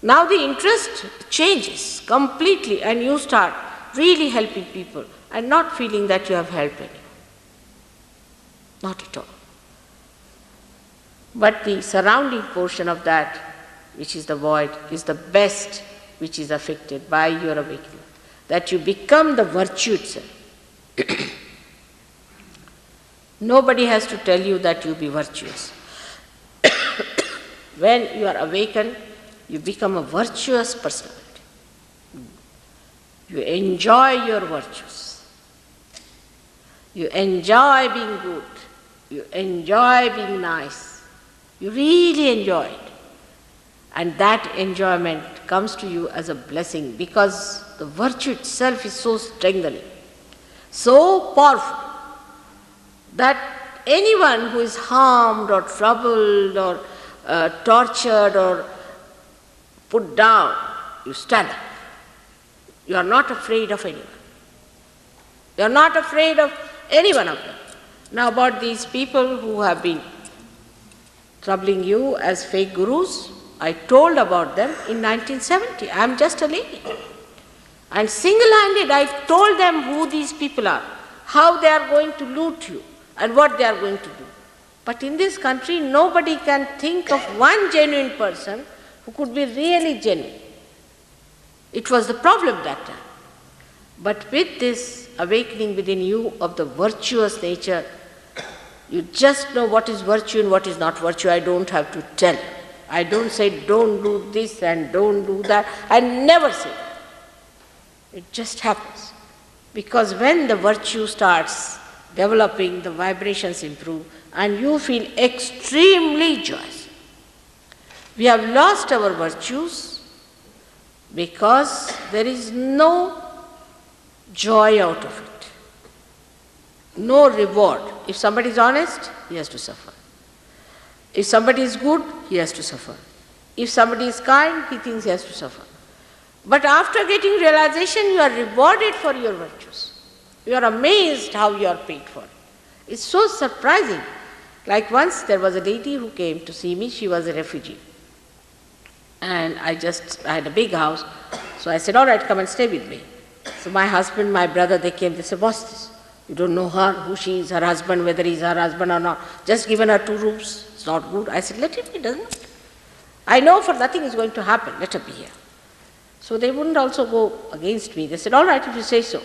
Now the interest changes completely and you start really helping people and not feeling that you have helped anyone. Not at all. But the surrounding portion of that, which is the void, is the best which is affected by your awakening. That you become the virtue itself. Nobody has to tell you that you be virtuous. When you are awakened, you become a virtuous personality. You enjoy your virtues. You enjoy being good. You enjoy being nice. You really enjoy it. And that enjoyment comes to you as a blessing because the virtue itself is so strengthening, so powerful, that anyone who is harmed or troubled or tortured or put down, you stand up. You are not afraid of anyone. You are not afraid of any one of them. Now about these people who have been troubling you as fake gurus, I told about them in 1970. I am just a lady. And single-handed I told them who these people are, how they are going to loot you and what they are going to do. But in this country, nobody can think of one genuine person who could be really genuine. It was the problem that time. But with this awakening within you of the virtuous nature, you just know what is virtue and what is not virtue. I don't have to tell. I don't say don't do this and don't do that. I never say that. It just happens. Because when the virtue starts developing, the vibrations improve and you feel extremely joyous. We have lost our virtues because there is no joy out of it, no reward. If somebody is honest, he has to suffer. If somebody is good, he has to suffer. If somebody is kind, he thinks he has to suffer. But after getting realization, you are rewarded for your virtues. You are amazed how you are paid for. It's so surprising. Like once there was a lady who came to see me, she was a refugee. And I had a big house, so I said, all right, come and stay with me. So my husband, my brother, they came, they said, what's this? You don't know her, who she is, her husband, whether he's her husband or not. Just given her 2 rooms, it's not good. I said, let it be, doesn't it? I know for nothing is going to happen, let her be here. So they wouldn't also go against me. They said, all right, if you say so.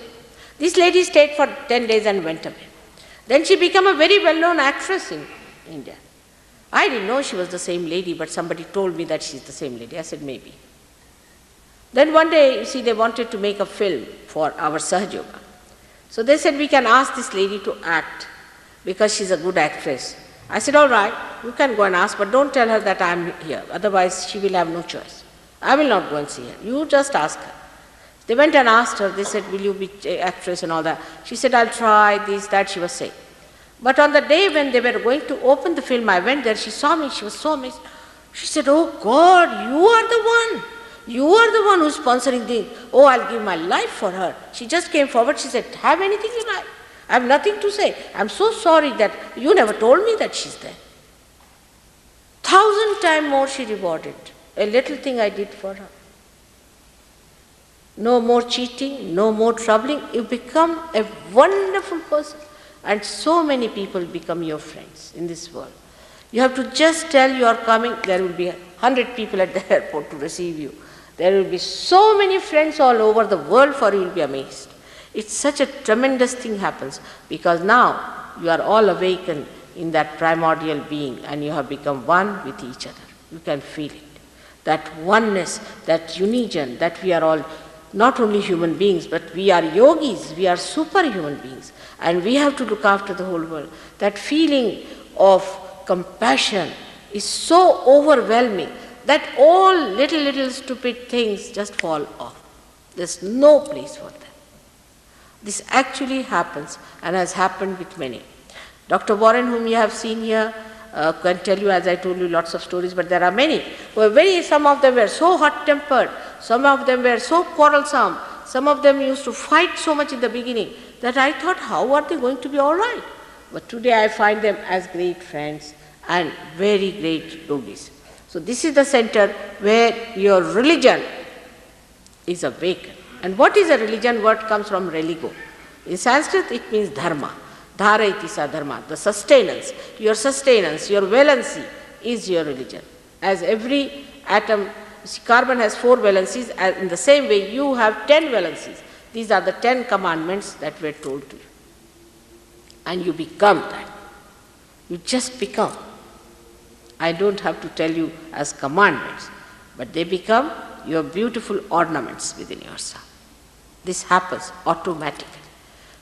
This lady stayed for 10 days and went away. Then she became a very well-known actress in India. I didn't know she was the same lady, but somebody told me that she's the same lady. I said, maybe. Then one day, you see, they wanted to make a film for our Sahaja Yoga. So they said, we can ask this lady to act because she's a good actress. I said, all right, you can go and ask, but don't tell her that I'm here. Otherwise, she will have no choice. I will not go and see her. You just ask her. They went and asked her. They said, will you be actress and all that? She said, I'll try this, that, she was saying. But on the day when they were going to open the film, I went there, she saw me, she was so amazed. She said, oh God, you are the one. You are the one who's sponsoring this. Oh, I'll give my life for her. She just came forward, she said, have anything you like. I have nothing to say. I'm so sorry that you never told me that she's there. 1,000 times more she rewarded. A little thing I did for her. No more cheating, no more troubling. You become a wonderful person. And so many people become your friends in this world. You have to just tell you are coming. There will be 100 people at the airport to receive you. There will be so many friends all over the world for you will be amazed. It's such a tremendous thing happens because now you are all awakened in that primordial being and you have become one with each other. You can feel it. That oneness, that unison, that we are all not only human beings, but we are yogis, we are superhuman beings, and we have to look after the whole world. That feeling of compassion is so overwhelming that all little stupid things just fall off. There's no place for them. This actually happens and has happened with many. Dr. Warren, whom you have seen here, can tell you, as I told you, lots of stories, but there are many. Some of them were so hot-tempered, some of them were so quarrelsome, some of them used to fight so much in the beginning that I thought, how are they going to be all right? But today I find them as great friends and very great yogis. So this is the center where your religion is awakened. And what is a religion? Word comes from religo. In Sanskrit it means dharma. Dhara iti sa dharma, the sustenance, your valency is your religion. As every atom, carbon has 4 valencies, as in the same way you have 10 valencies. These are the 10 commandments that were told to you. And you become that. You just become. I don't have to tell you as commandments, but they become your beautiful ornaments within yourself. This happens automatically.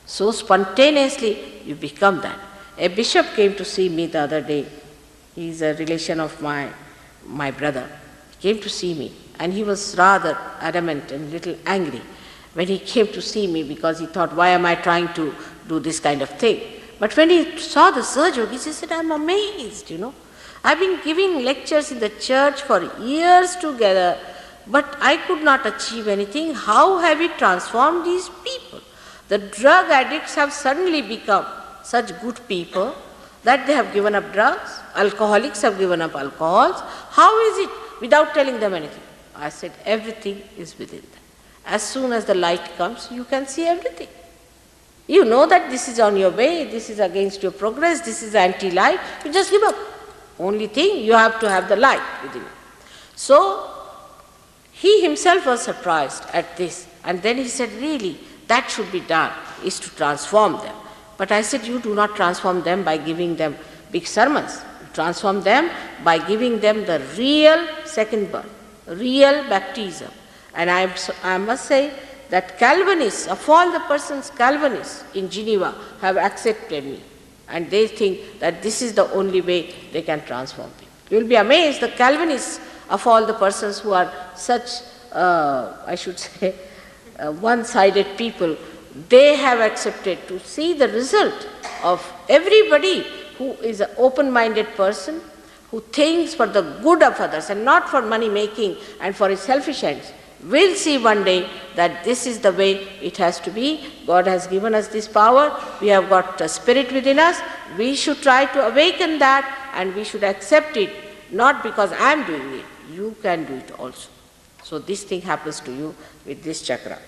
So spontaneously you become that. A bishop came to see me the other day. He is a relation of my brother. He came to see me and he was rather adamant and little angry when he came to see me, because he thought, why am I trying to do this kind of thing? But when he saw the Sahaja Yogis, he said, I'm amazed, I've been giving lectures in the church for years together, but I could not achieve anything. How have we transformed these people? The drug addicts have suddenly become such good people that they have given up drugs. Alcoholics have given up alcohols. How is it without telling them anything? I said, everything is within them. As soon as the light comes, you can see everything. You know that this is on your way, this is against your progress, this is anti-light, you just give up. Only thing, you have to have the light within you. So, he himself was surprised at this, and then he said, really, that should be done, is to transform them. But I said, you do not transform them by giving them big sermons. You transform them by giving them the real second birth, real baptism. And I must say that Calvinists, of all the persons Calvinists in Geneva, have accepted me. And they think that this is the only way they can transform people. You will be amazed, the Calvinists, of all the persons who are such, I should say, one-sided people, they have accepted to see the result of everybody who is an open-minded person, who thinks for the good of others and not for money making and for his selfish ends, will see one day that this is the way it has to be. God has given us this power. We have got a spirit within us. We should try to awaken that and we should accept it, not because I am doing it. You can do it also. So this thing happens to you with this chakra.